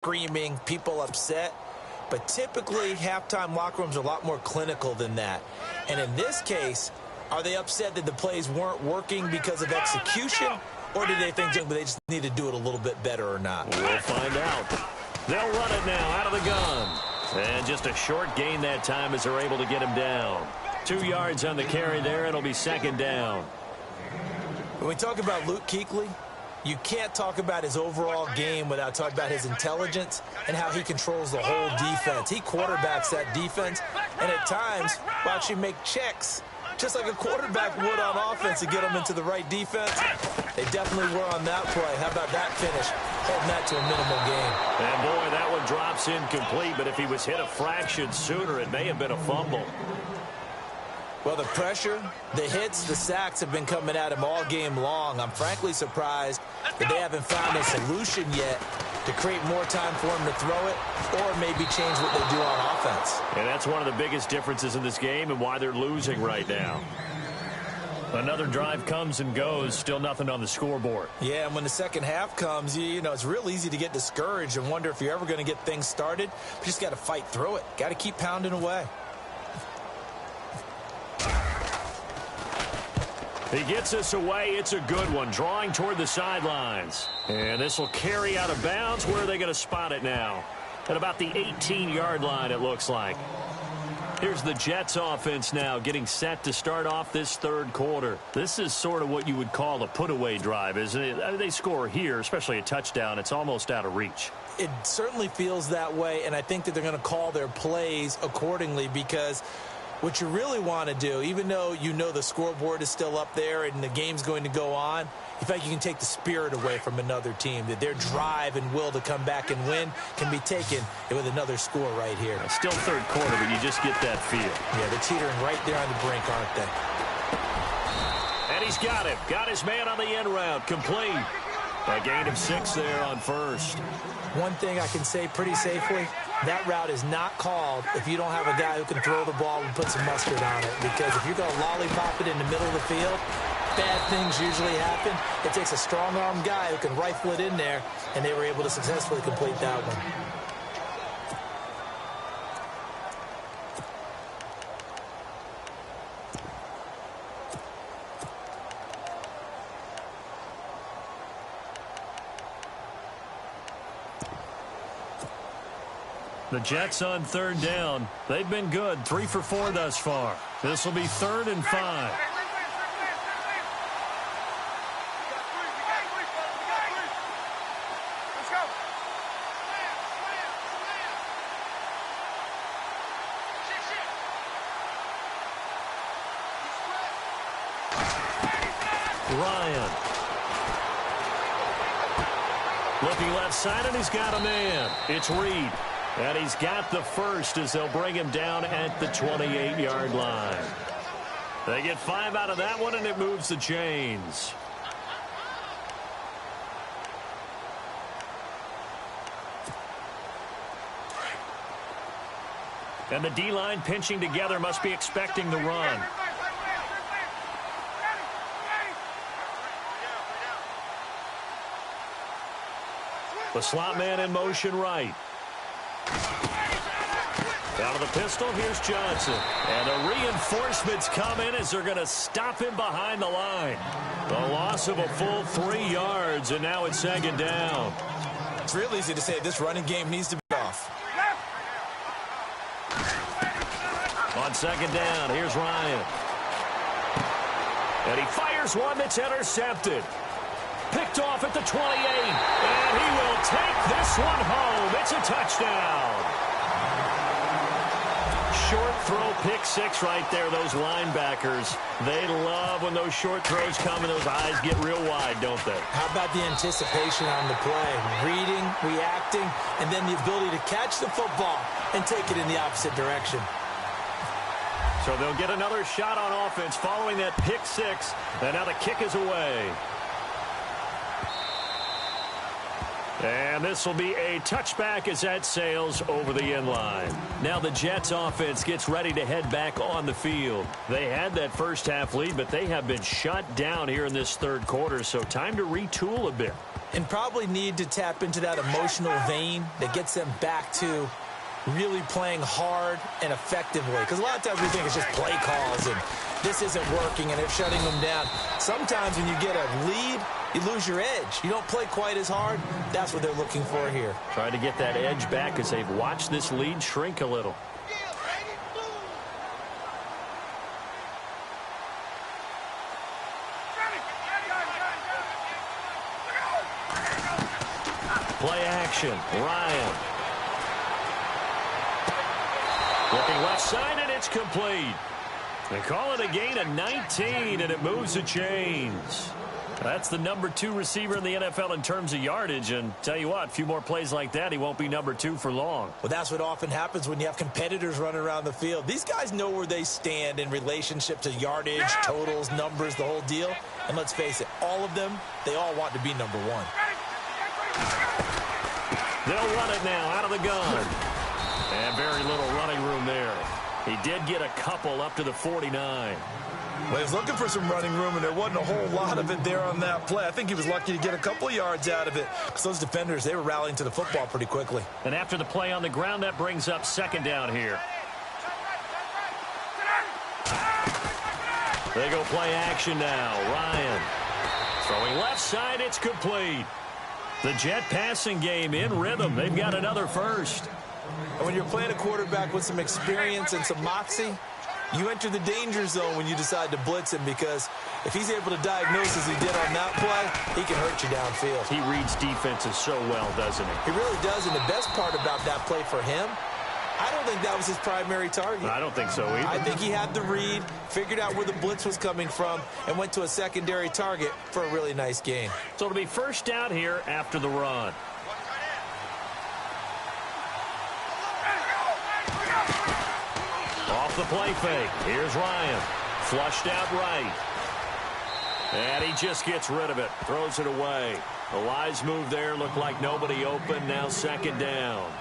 screaming, people upset. But typically, halftime locker rooms are a lot more clinical than that. And in this case, are they upset that the plays weren't working because of execution? Or do they think they just need to do it a little bit better or not? We'll find out. They'll run it now out of the gun. And just a short gain that time as they're able to get him down. 2 yards on the carry there. It'll be second down. When we talk about Luke Kuechly, you can't talk about his overall game without talking about his intelligence and how he controls the whole defense. He quarterbacks that defense, and at times will actually make checks, just like a quarterback would on offense to get them into the right defense. They definitely were on that play. How about that finish? Holding that to a minimal gain. And, boy, that one drops incomplete, but if he was hit a fraction sooner, it may have been a fumble. Well, the pressure, the hits, the sacks have been coming at him all game long. I'm frankly surprised that they haven't found a solution yet to create more time for him to throw it or maybe change what they do on offense. And that's one of the biggest differences in this game and why they're losing right now. Another drive comes and goes, still nothing on the scoreboard. Yeah, and when the second half comes, you know, it's real easy to get discouraged and wonder if you're ever going to get things started. But you just got to fight through it. Got to keep pounding away. He gets us away. It's a good one, drawing toward the sidelines. And this will carry out of bounds. Where are they going to spot it now? At about the 18-yard line, it looks like. Here's the Jets offense now getting set to start off this third quarter. This is sort of what you would call a put-away drive, isn't it? They score here, especially a touchdown. It's almost out of reach. It certainly feels that way, and I think that they're going to call their plays accordingly because what you really want to do, even though you know the scoreboard is still up there and the game's going to go on, in fact, you can take the spirit away from another team, that their drive and will to come back and win can be taken with another score right here. Still third quarter, but you just get that feel. Yeah, they're teetering right there on the brink, aren't they? And he's got it. Got his man on the end route. Complete. A gain of 6 there on first. One thing I can say pretty safely, that route is not called if you don't have a guy who can throw the ball and put some mustard on it. Because if you're going to lollipop it in the middle of the field, bad things usually happen. It takes a strong-arm guy who can rifle it in there, and they were able to successfully complete that one. The Jets on third down. They've been good, 3 for 4 thus far. This will be 3rd and 5. Ryan. Looking left side, and he's got a man. It's Reed. And he's got the first as they'll bring him down at the 28-yard line. They get 5 out of that one, and it moves the chains. And the D-line pinching together must be expecting the run. The slot man in motion right. Out of the pistol, here's Johnson. And the reinforcements come in as they're going to stop him behind the line. The loss of a full 3 yards, and now it's second down. It's real easy to say this running game needs to be off. On second down, here's Ryan. And he fires one that's intercepted. Picked off at the 28. And he will take this one home. It's a touchdown. Short throw, pick 6 right there. Those linebackers, they love when those short throws come and those eyes get real wide, don't they? How about the anticipation on the play? Reading, reacting, and then the ability to catch the football and take it in the opposite direction. So they'll get another shot on offense following that pick 6. And now the kick is away. And this will be a touchback as that sails over the end line. Now the Jets offense gets ready to head back on the field. They had that first half lead, but they have been shut down here in this third quarter, so time to retool a bit. And probably need to tap into that emotional vein that gets them back to really playing hard and effectively. Because a lot of times we think it's just play calls and this isn't working and they're shutting them down. Sometimes when you get a lead, you lose your edge. You don't play quite as hard. That's what they're looking for here. Trying to get that edge back as they've watched this lead shrink a little. Play action. Ryan. Looking left side, and it's complete. They call it a gain of 19, and it moves the chains. That's the number 2 receiver in the NFL in terms of yardage. And tell you what, a few more plays like that, he won't be number 2 for long. Well, that's what often happens when you have competitors running around the field. These guys know where they stand in relationship to yardage, totals, numbers, the whole deal. And let's face it, all of them, they all want to be number 1. They'll run it now out of the gun. And very little running room there. He did get a couple up to the 49. Well, he was looking for some running room, and there wasn't a whole lot of it there on that play. I think he was lucky to get a couple of yards out of it because those defenders, they were rallying to the football pretty quickly. And after the play on the ground, that brings up second down here. They go play action now. Ryan throwing left side. It's complete. The Jet passing game in rhythm. They've got another first. And when you're playing a quarterback with some experience and some moxie, you enter the danger zone when you decide to blitz him, because if he's able to diagnose as he did on that play, he can hurt you downfield. He reads defenses so well, doesn't he? He really does, and the best part about that play for him, I don't think that was his primary target. I don't think so either. I think he had the read, figured out where the blitz was coming from, and went to a secondary target for a really nice gain. So it'll be first down here after the run. Off the play fake. Here's Ryan. Flushed out right. And he just gets rid of it. Throws it away. The wise move there. Looked like nobody open. Now second down.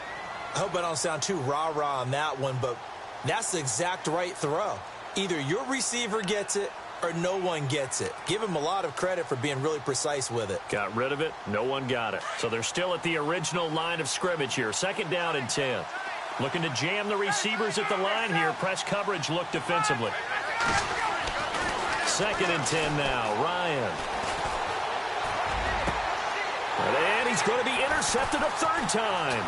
I hope I don't sound too rah-rah on that one, but that's the exact right throw. Either your receiver gets it or no one gets it. Give him a lot of credit for being really precise with it. Got rid of it. No one got it. So they're still at the original line of scrimmage here. Second down and 10. Looking to jam the receivers at the line here. Press coverage look defensively. Second and 10 now. Ryan. And he's going to be intercepted a third time.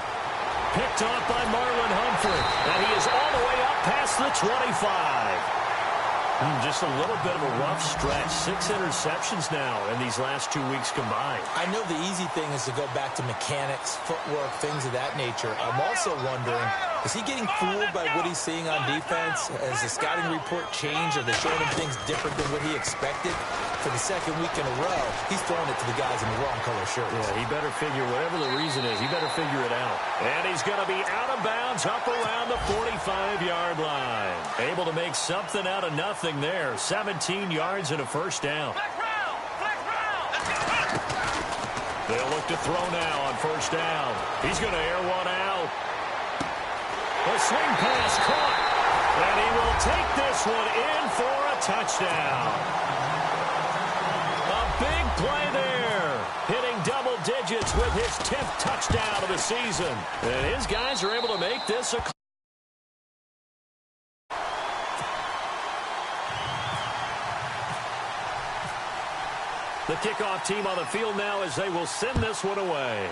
Picked off by Marlon Humphrey. And he is all the way up past the 25. Just a little bit of a rough stretch. 6 interceptions now in these last 2 weeks combined. I know the easy thing is to go back to mechanics, footwork, things of that nature. I'm also wondering, is he getting fooled by what he's seeing on defense? Has the scouting report changed? Are they showing him things different than what he expected? For the second week in a row, he's throwing it to the guys in the wrong color shirts. Yeah, he better figure, whatever the reason is, he better figure it out. And he's going to be out of bounds up around the 45-yard line. Able to make something out of nothing there. 17 yards and a first down. They'll look to throw now on first down. He's going to air one out. A swing pass caught. And he will take this one in for a touchdown. A big play there. Hitting double digits with his 10th touchdown of the season. And his guys are able to make this a... The kickoff team on the field now as they will send this one away.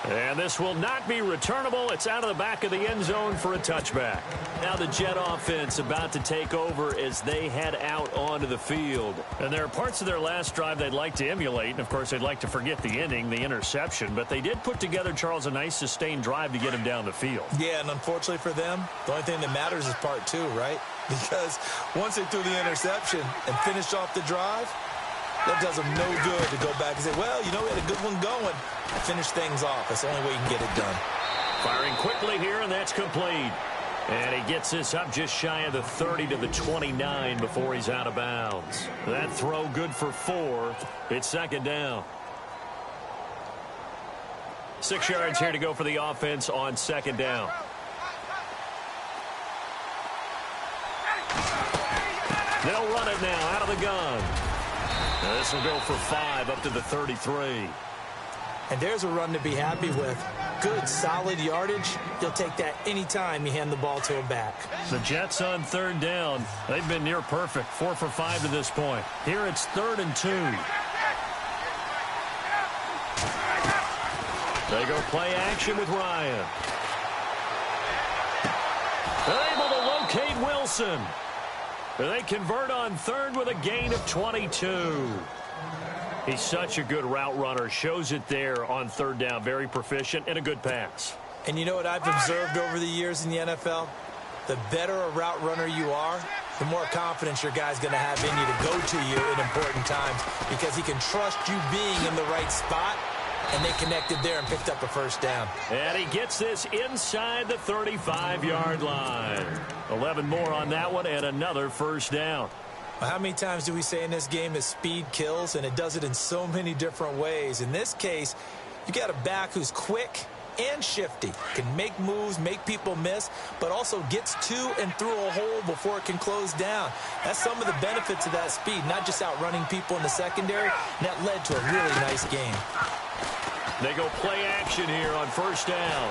And this will not be returnable. It's out of the back of the end zone for a touchback. Now the Jet offense about to take over as they head out onto the field. And there are parts of their last drive they'd like to emulate. And, of course, they'd like to forget the ending, the interception. But they did put together, Charles, a nice sustained drive to get him down the field. Yeah, and unfortunately for them, the only thing that matters is part 2, right? Because once they threw the interception and finished off the drive, that does them no good to go back and say, well, you know, we had a good one going. Finish things off. That's the only way you can get it done. Firing quickly here, and that's complete. And he gets this up just shy of the 30 to the 29 before he's out of bounds. That throw good for 4. It's second down. 6 yards here to go for the offense on second down. They'll run it now out of the gun. This will go for 5 up to the 33. And there's a run to be happy with. Good, solid yardage. You'll take that anytime you hand the ball to a back. The Jets on 3rd down. They've been near perfect. 4 for 5 to this point. Here it's 3rd and 2. They go play action with Ryan. They're able to locate Wilson. They convert on 3rd with a gain of 22. He's such a good route runner. Shows it there on 3rd down. Very proficient and a good pass. And you know what I've observed over the years in the NFL? The better a route runner you are, the more confidence your guy's going to have in you to go to you in important times because he can trust you being in the right spot, and they connected there and picked up a 1st down. And he gets this inside the 35-yard line. 11 more on that one and another 1st down. Well, how many times do we say in this game that speed kills, and it does it in so many different ways? In this case, you got a back who's quick and shifty, can make moves, make people miss, but also gets to and through a hole before it can close down. That's some of the benefits of that speed, not just outrunning people in the secondary, and that led to a really nice game. They go play action here on 1st down.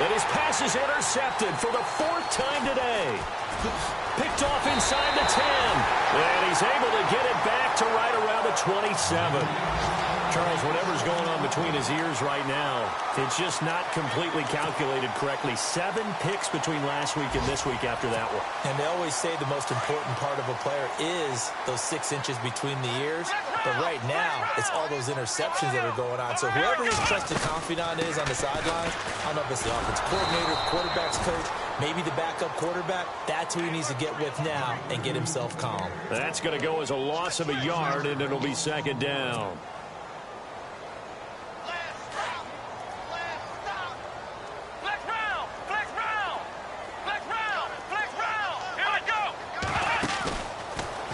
And his pass is intercepted for the 4th time today. Picked off inside the 10. And he's able to get it back to right around the 27. Charles, whatever's going on between his ears right now, it's just not completely calculated correctly. 7 picks between last week and this week after that one. And they always say the most important part of a player is those 6 inches between the ears. But right now, it's all those interceptions that are going on. So whoever his trusted confidant is on the sidelines, I don't know if it's the offense coordinator, quarterback's coach, maybe the backup quarterback, that's who he needs to get with now and get himself calm. That's going to go as a loss of a yard, and it'll be 2nd down.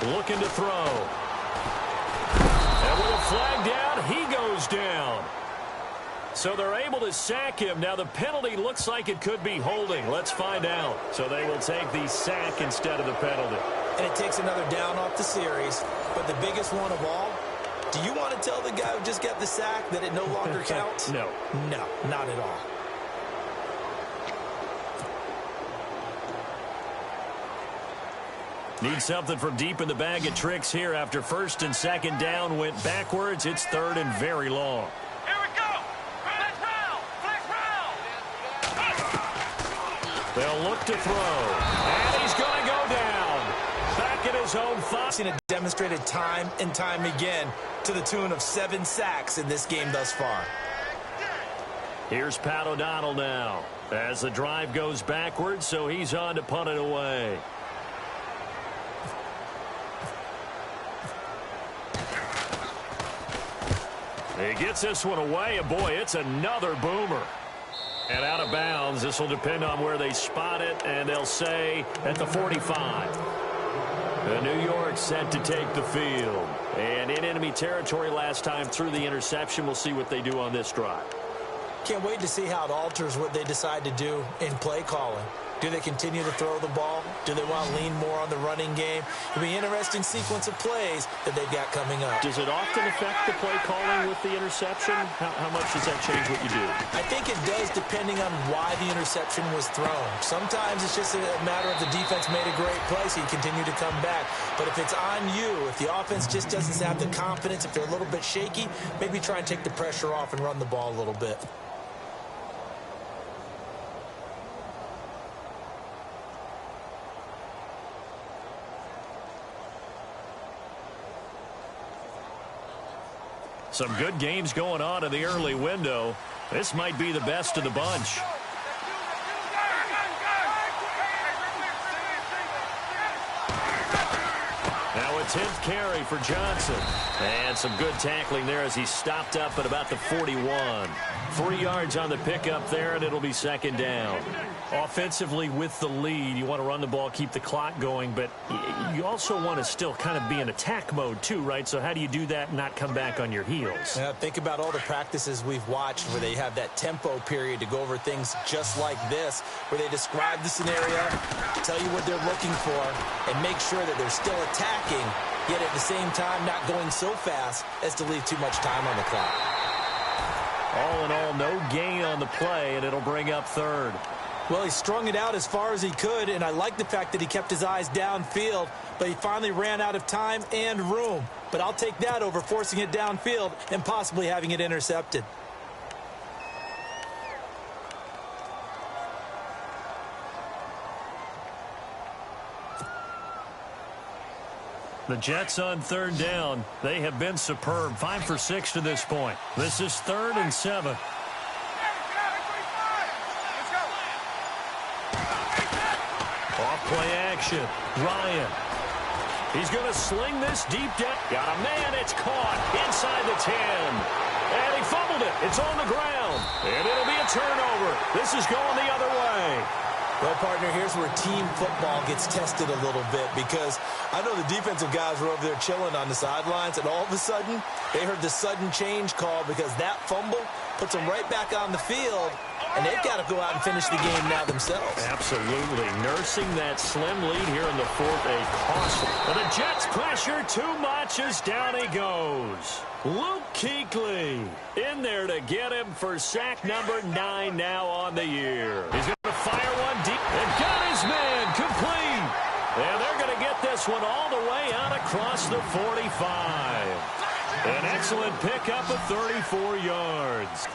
Looking to throw. And with a flag down, he goes down. So they're able to sack him. Now the penalty looks like it could be holding. Let's find out. So they will take the sack instead of the penalty. And it takes another down off the series. But the biggest one of all, do you want to tell the guy who just got the sack that it no longer counts? No. No, not at all. Need something from deep in the bag of tricks here after 1st and 2nd down went backwards. It's 3rd and very long. Here we go. Flex round. They'll look to throw. And he's going to go down. Back at his own 5. I've seen it demonstrated time and time again to the tune of 7 sacks in this game thus far. Here's Pat O'Donnell now as the drive goes backwards, so he's on to punt it away. He gets this one away, and boy, it's another boomer. And out of bounds, this will depend on where they spot it, and they'll say at the 45. The New York set to take the field. And in enemy territory last time through the interception. We'll see what they do on this drive. Can't wait to see how it alters what they decide to do in play calling. Do they continue to throw the ball? Do they want to lean more on the running game? It'll be an interesting sequence of plays that they've got coming up. Does it often affect the play calling with the interception? How much does that change what you do? I think it does depending on why the interception was thrown. Sometimes it's just a matter of the defense made a great play, so you continue to come back. But if it's on you, if the offense just doesn't have the confidence, if they're a little bit shaky, maybe try and take the pressure off and run the ball a little bit. Some good games going on in the early window. This might be the best of the bunch. Now a 10th carry for Johnson. And some good tackling there as he stopped up at about the 41. 3 yards on the pickup there, and it'll be 2nd down. Offensively with the lead, you want to run the ball, keep the clock going, but you also want to still kind of be in attack mode too, right? So how do you do that and not come back on your heels? Yeah, think about all the practices we've watched where they have that tempo period to go over things just like this, where they describe the scenario, tell you what they're looking for, and make sure that they're still attacking yet at the same time not going so fast as to leave too much time on the clock. All in all, no gain on the play, and it'll bring up third. Well, he strung it out as far as he could, and I like the fact that he kept his eyes downfield, but he finally ran out of time and room. But I'll take that over forcing it downfield and possibly having it intercepted. The Jets on third down. They have been superb. 5 for 6 to this point. This is 3rd and 7. Off play action. Ryan. He's going to sling this deep down. Got a man. It's caught inside the 10. And he fumbled it. It's on the ground. And it'll be a turnover. This is going the other way. Well, partner, here's where team football gets tested a little bit, because I know the defensive guys were over there chilling on the sidelines, and all of a sudden, they heard the sudden change call because that fumble puts them right back on the field, and they've got to go out and finish the game now themselves. Absolutely. Nursing that slim lead here in the fourth, a costly. But the Jets pressure too much as down he goes. Luke Kuechly in there to get him for sack number 9 now on the year. He's going to fire one deep and got his man complete. And they're going to get this one all the way out across the 45. An excellent pickup of 34 yards.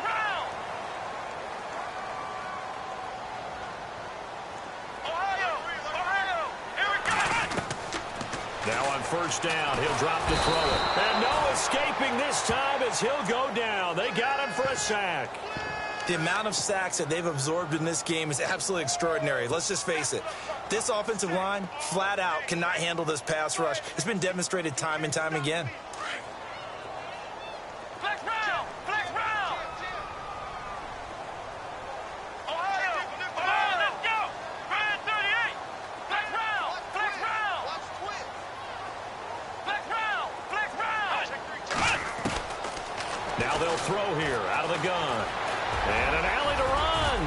Now on first down, he'll drop to throw it. And no escaping this time as he'll go down. They got him for a sack. The amount of sacks that they've absorbed in this game is absolutely extraordinary. Let's just face it. This offensive line, flat out, cannot handle this pass rush. It's been demonstrated time and time again. Now they'll throw here out of the gun. And an alley to run.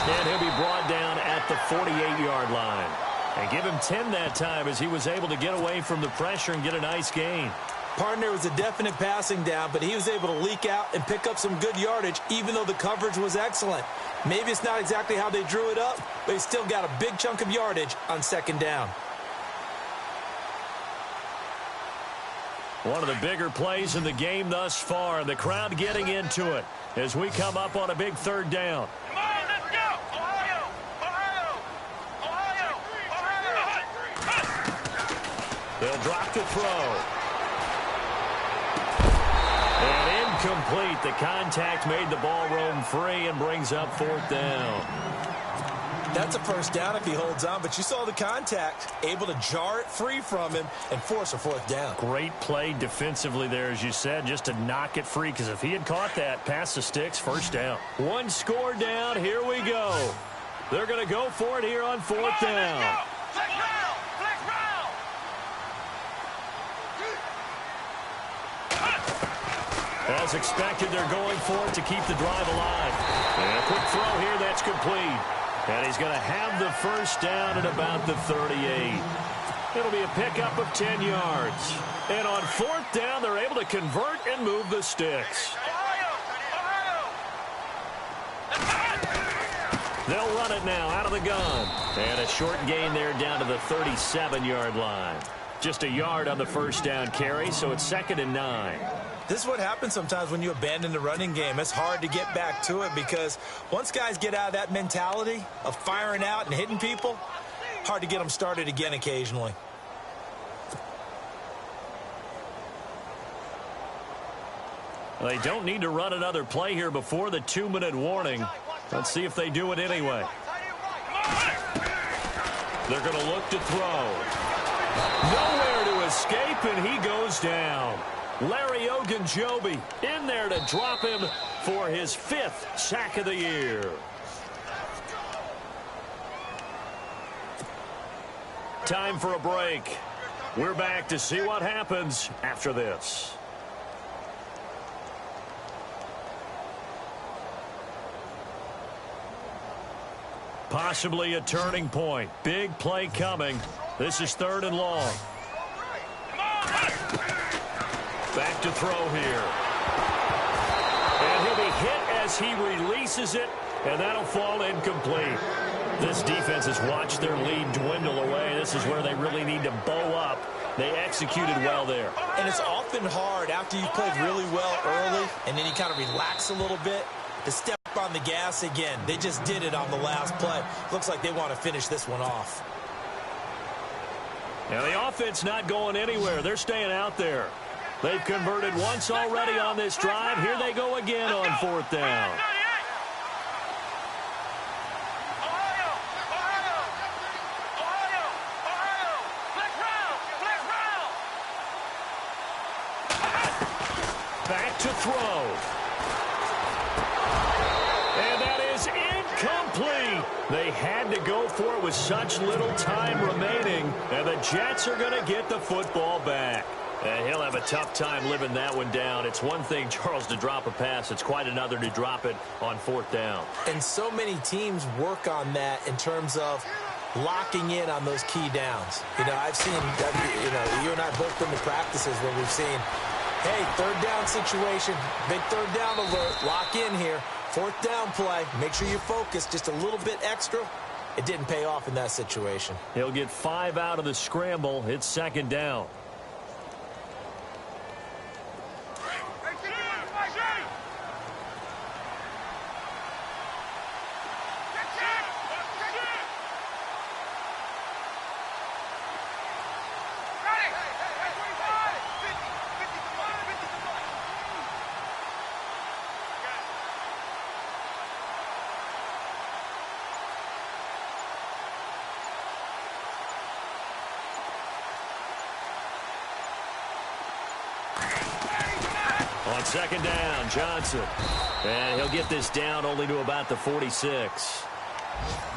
And he'll be brought down at the 48-yard line. And give him 10 that time as he was able to get away from the pressure and get a nice gain. Partner was a definite passing down, but he was able to leak out and pick up some good yardage, even though the coverage was excellent. Maybe it's not exactly how they drew it up, but he still got a big chunk of yardage on second down. One of the bigger plays in the game thus far, and the crowd getting into it as we come up on a big third down. Come on, let's go! Ohio! Ohio! Ohio! They'll drop to throw. And incomplete. The contact made the ball roam free and brings up fourth down. That's a first down if he holds on, but you saw the contact, able to jar it free from him and force a fourth down. Great play defensively there, as you said, just to knock it free, because if he had caught that, past the sticks, first down. One score down, here we go. They're going to go for it here on fourth down. As expected, they're going for it to keep the drive alive. And a quick throw here, that's complete. And he's going to have the first down at about the 38. It'll be a pickup of 10 yards. And on fourth down, they're able to convert and move the sticks. They'll run it now out of the gun. And a short gain there down to the 37-yard line. Just a yard on the first down carry, so it's 2nd and 9. This is what happens sometimes when you abandon the running game. It's hard to get back to it because once guys get out of that mentality of firing out and hitting people, hard to get them started again occasionally. Well, they don't need to run another play here before the 2-minute warning. Let's see if they do it anyway. They're going to look to throw. Nowhere to escape, and he goes down. Larry Ogunjobi in there to drop him for his 5th sack of the year. Time for a break. We're back to see what happens after this. Possibly a turning point. Big play coming. This is 3rd and long. Come on, Back to throw here. And he'll be hit as he releases it, and that'll fall incomplete. This defense has watched their lead dwindle away. This is where they really need to bow up. They executed well there. And it's often hard after you've played really well early and then you kind of relax a little bit to step on the gas again. They just did it on the last play. Looks like they want to finish this one off. Now the offense not going anywhere. They're staying out there. They've converted once already on this drive. Here they go again on 4th down. Back to throw. And that is incomplete. They had to go for it with such little time remaining. And the Jets are going to get the football back. And he'll have a tough time living that one down. It's one thing, Charles, to drop a pass. It's quite another to drop it on 4th down. And so many teams work on that in terms of locking in on those key downs. You know, I've seen, you and I both been to practices where we've seen, hey, 3rd down situation, big 3rd down alert, lock in here. 4th down play, make sure you focus just a little bit extra. It didn't pay off in that situation. He'll get 5 out of the scramble. It's 2nd down. On 2nd down, Johnson. And he'll get this down only to about the 46.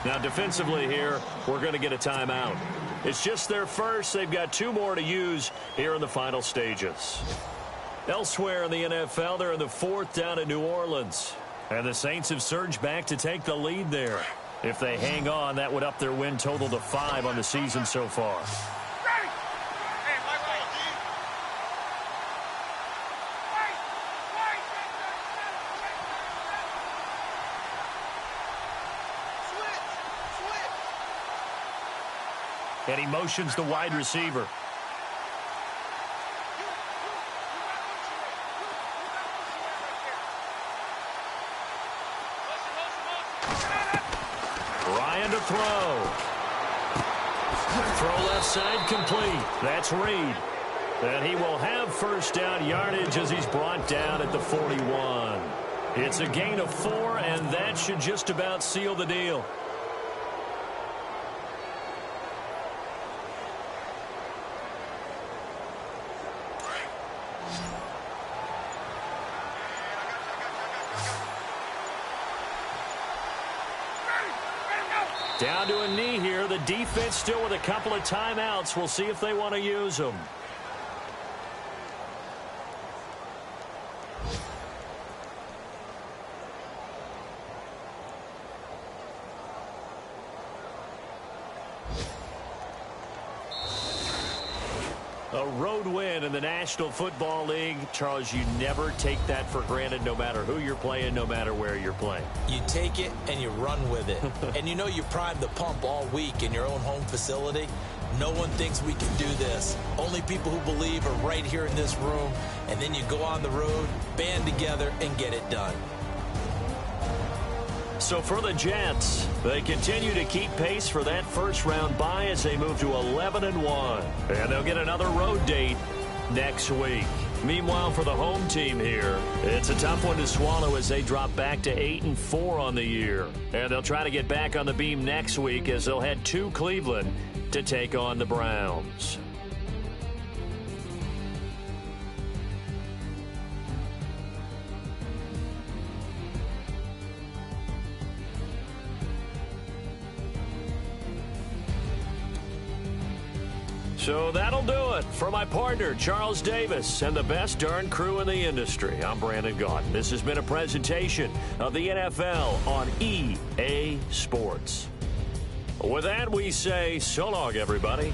Now, defensively here, we're going to get a timeout. It's just their first. They've got 2 more to use here in the final stages. Elsewhere in the NFL, they're in the 4th down in New Orleans. And the Saints have surged back to take the lead there. If they hang on, that would up their win total to 5 on the season so far. And he motions the wide receiver. Ryan to throw. Throw left side complete. That's Reed. And he will have 1st down yardage as he's brought down at the 41. It's a gain of 4, and that should just about seal the deal. Down to a knee here. The defense still with a couple of timeouts. We'll see if they want to use them. A road win in the National Football League. Charles, you never take that for granted no matter who you're playing, no matter where you're playing. You take it and you run with it. And you know you primed the pump all week in your own home facility. No one thinks we can do this. Only people who believe are right here in this room. And then you go on the road, band together, and get it done. So for the Jets, they continue to keep pace for that 1st-round bye as they move to 11-1. And they'll get another road date next week. Meanwhile, for the home team here, it's a tough one to swallow as they drop back to 8-4 on the year. And they'll try to get back on the beam next week as they'll head to Cleveland to take on the Browns. So that'll do it for my partner, Charles Davis, and the best darn crew in the industry. I'm Brandon Gaudin. This has been a presentation of the NFL on EA Sports. With that, we say so long, everybody.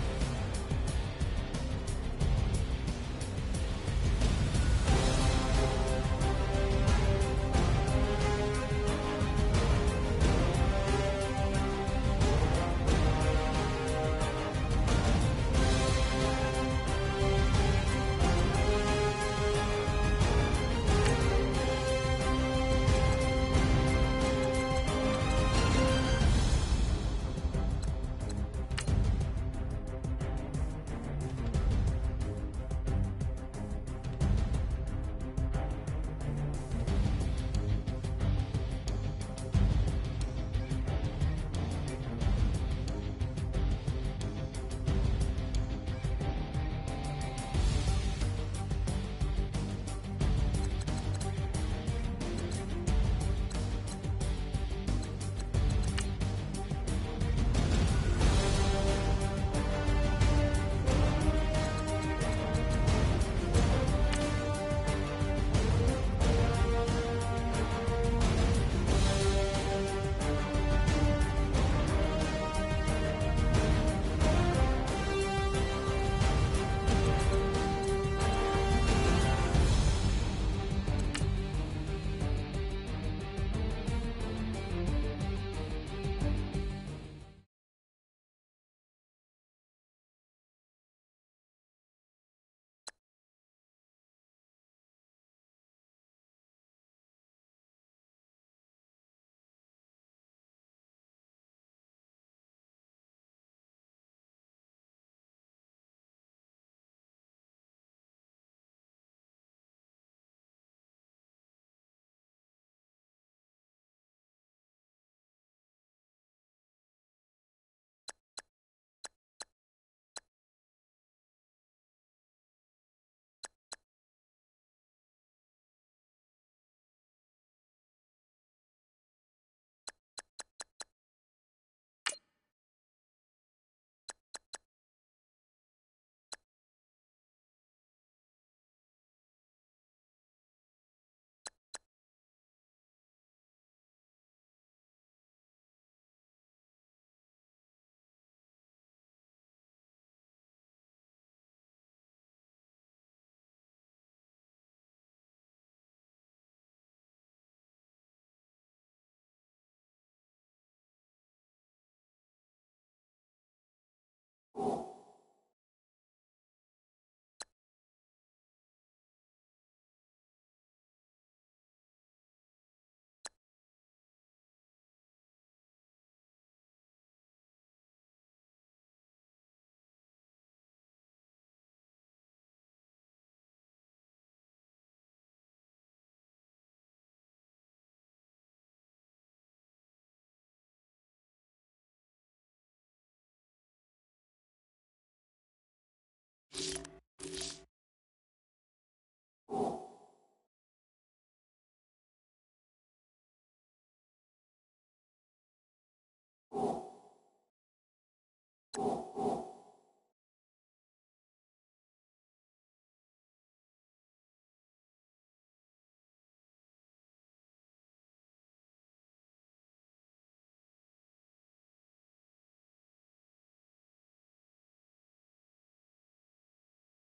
you.